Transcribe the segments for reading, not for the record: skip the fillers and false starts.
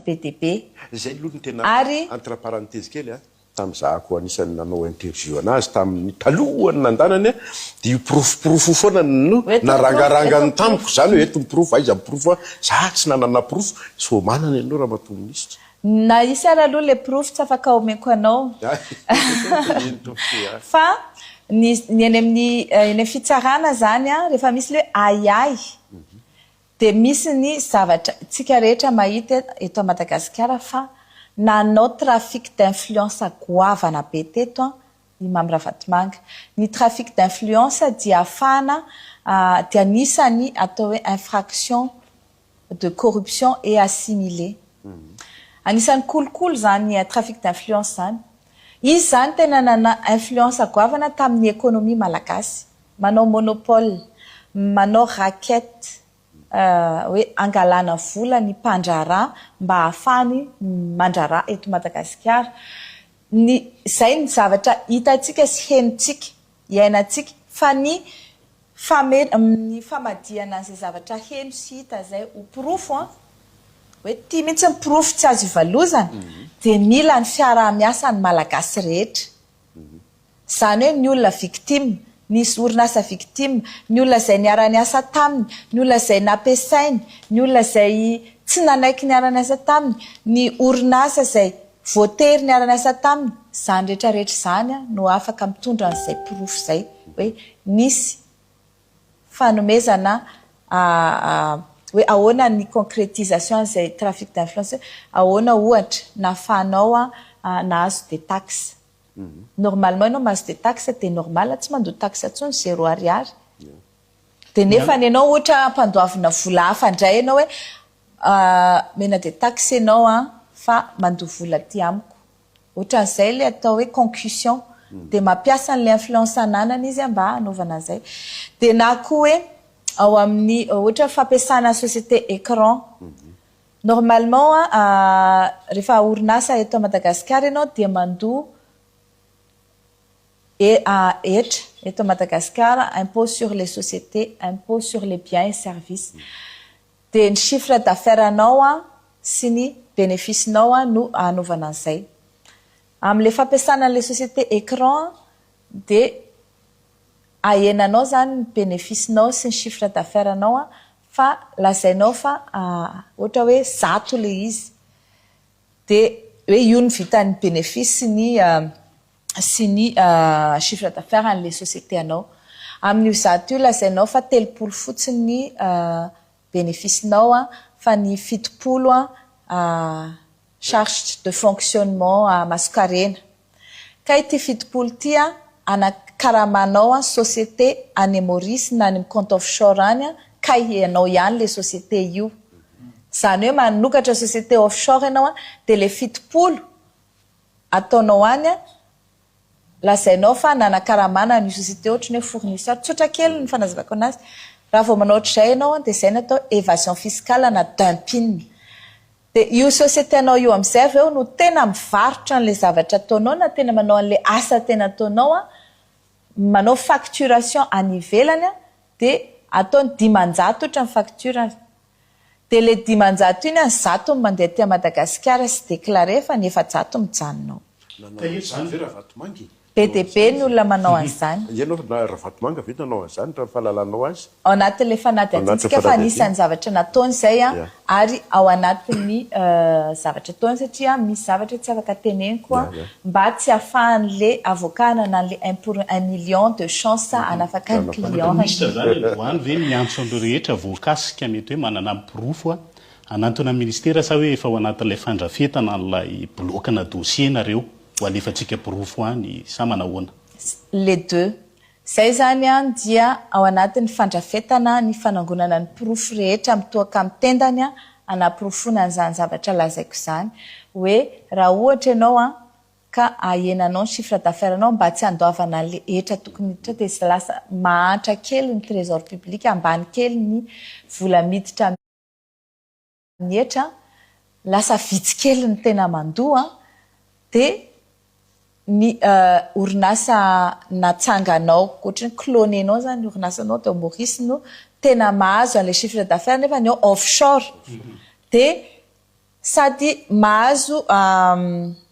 BTP. Zay aloha ny tena entre parenthèse kely tamizahako anisany nanao interview anazy tamin'ny talohany nandanany dia io porofo foana no narangarangany tamiko zany hoe eto miporofo aiza miporofo za tsy nanana porofo so manana ianao raha matomministra na isy ara aloha le porofo tsy afaka omeko anao fa ny eny amin'ny fitsarana zany rehefa misy le ayay dia misy ny zavatra tsika rehetra mahita eto Madagasikara fa nanao trafic d'influence goavana be teto Imam Ravatomanga. Ny trafic d'influence dia afahana dia anisany atao hoe infraction de corruption et assimilé. Anisany kolokolo zany trafic d'influence zany. Izy zany tena nana influence goavana tamin'ny économie malagasy. Manao monopole, manao raquette, hoe angalana vola ny mpandrara mba ahafahany mandrara eto Madagasikara. Zay ny zavatra hitantsika sy henontsika iainantsika fa ny famadiana an'izay zavatra heno sy hita zay ho porofo hoe tia mihitsy ny porofo tsy azo ivalozana dia mila ny fiaraha-miasa ny malagasy rehetra. Zany hoe ny olona victime, nisy orinasa victime, ny olona izay niara-niasa taminy, ny olona izay nampiasainy, ny olona izay tsy nanaiky niara-niasa taminy, ny orinasa izay voatery niara-niasa taminy, zany rehetrarehetra zany no afaka mitondra an'izay porofo izay hoe nisy fanomezana hoe ahoana ny concrétisation izay trafic d'influence, ahoana ohatra nahafahanao nahazo des taxes. Normalement ianao mahazo des taxes dia normal tsy mandoa taxe intsony 0 ariary. Dia nefa ny ianao ohatra ampandoavina vola hafa indray ianao hoe mena des taxes ianao fa mandoa vola aty amiko. Ohatran'izay le atao hoe concussion dia mampiasa an'ilay influence ananany izy mba hanaovana an'izay. Dia na koa hoe ao amin'ny ohatra fampiasana société écran. Normalement rehefa orinasa eto Madagasikara ianao dia mandoa eto Madagasikara impôt sur les sociétés, impôt sur les biens et services. Dia ny chiffre d'affaires anao sy ny bénéfice-nao no anaovana an'izay. Amin'ilay fampiasana les sociétés écran dia ahenanao zany ny bénéfice-nao sy ny chiffre d'affaires anao fa lazainao fa ohatra hoe 100 le izy. Dia hoe io ny vitan'ny bénéfice sy ny chiffre d'affaires an'ilay société anao. Amin'io 100 io lazainao fa 3 fotsiny ny bénéfice-nao fa ny 7 charge de fonctionnement masonkarena. Ka ity 7 ty anakaramanao société any Maurice na any compte offshore any ka ianao ihany le société io. Zany hoe manokatra société offshore ianao dia le 7 ataonao any lazainao fa nanakaramana ny société ohatry ny fournisseur. Tsotra kely ny fanazavako anazy. Raha vao manao ohatr'izay ianao dia izay natao évasion fiscale na dumping. Dia io société anao io amin'izay avy eo no tena mivarotra an'ilay zavatra ataonao na tena manao an'ilay asa tena ataonao manao facturation any ivelany dia ataony 500 ohatra ny facture. Dia le 500 iny 100 mandeha aty Madagasikara sy déclaré fa ny 400 mijanonao. BTP ny olona manao an'izany. Ianao Ravatomanga ve nanao an'izany raha fahalalanao azy? Ao anatin'ilay fanadihadiantsika fa anisan'ny zavatra nataony izay ary ao anatin'ny zavatra ataony satria misy zavatra tsy afaka teneniko mba tsy ahafahan'ilay avocat nanan'ilay 1 million de chance anafaka ny client. Ministra zany voany ve miantso an'ireo rehetra voakasika mety hoe manana porofo anatona ministera sa hoe efa ao anatin'ilay fandrafetana n'ilay blokana dossier nareo ho alefatsika porofo any sa manahoana? Les deux. Zay zany dia ao anatin'ny fandrafetana ny fanangonana ny porofo rehetra mitoaka amin'ny tendany anaporofona an'izany zavatra lazaiko izany hoe raha ohatra ianao ka ahenanao ny chiffre d'affaires anao mba tsy andoavana le hetra tokony hiditra dia sy lasa mahantra kely ny trésor public ambany kely ny vola miditra ny hetra lasa vitsy kely ny tena mandoa dia ny orinasa natsanganao ohatrany clonenao zany orinasanao teo Maurice no tena mahazo an'ilay chiffre d'affaires nefa ny offshore dia sady mahazo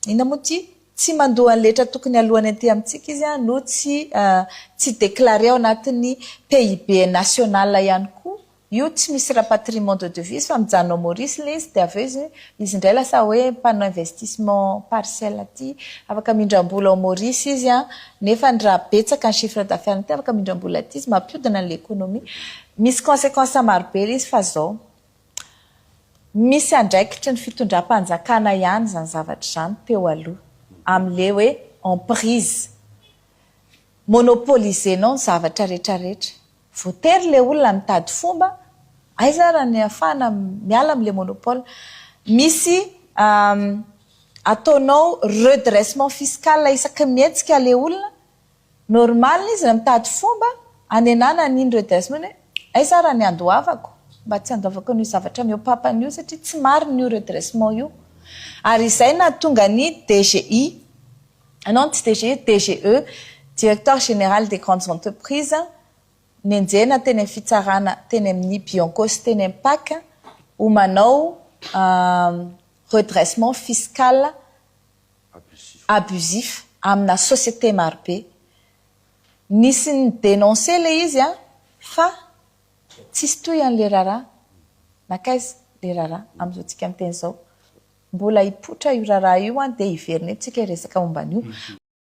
ina moa ty tsy mandoa ny letra tokony alohany aty amintsika izy a no tsy déclaré ao anatin'ny PIB national ihany koa io tsy misy rapatriement de devise fa mijanona Maurice le izy de aveo izy indray lasa hoe panneau investissement parcelle aty afaka mindram-bola ao Maurice izy a nefa ny raha betsaka ny chiffre d'affaires ty afaka mindram-bola aty izy mampiodina l'économie misy conséquences maro be izy fa zao misy andraikitry ny fitondram-panjakana ihany zany zavatra zany teo aloha am'le hoe emprise monopolisenao ny zavatra rehetrarehetra voatery le olona mitady fomba aiza raha ny afahana miala am'le monopole misy ataonao redressement fiscal isaky mihetsika le olona normal izy raha mitady fomba anenana n'iny redressement aiza raha ny andoavako mba tsy andoavako n'io zavatra mio papan'io satria tsy mariny io redressement io ary izay na tonga ny DGI non tsy DGI DGE directeur général des grandes entreprises nenjena teny amin'ny fitsarana teny amin'ny Bianco sy teny amin'ny PAC ho manao redressement fiscal abusif amina société maro be nisy ny dénoncé le izy a fa tsisy toy an'le rara nakaiza le rara am'izao tsika amin'ny teny zao mbola hipotra io rara io a de hiveriny tsika resaka momba an'io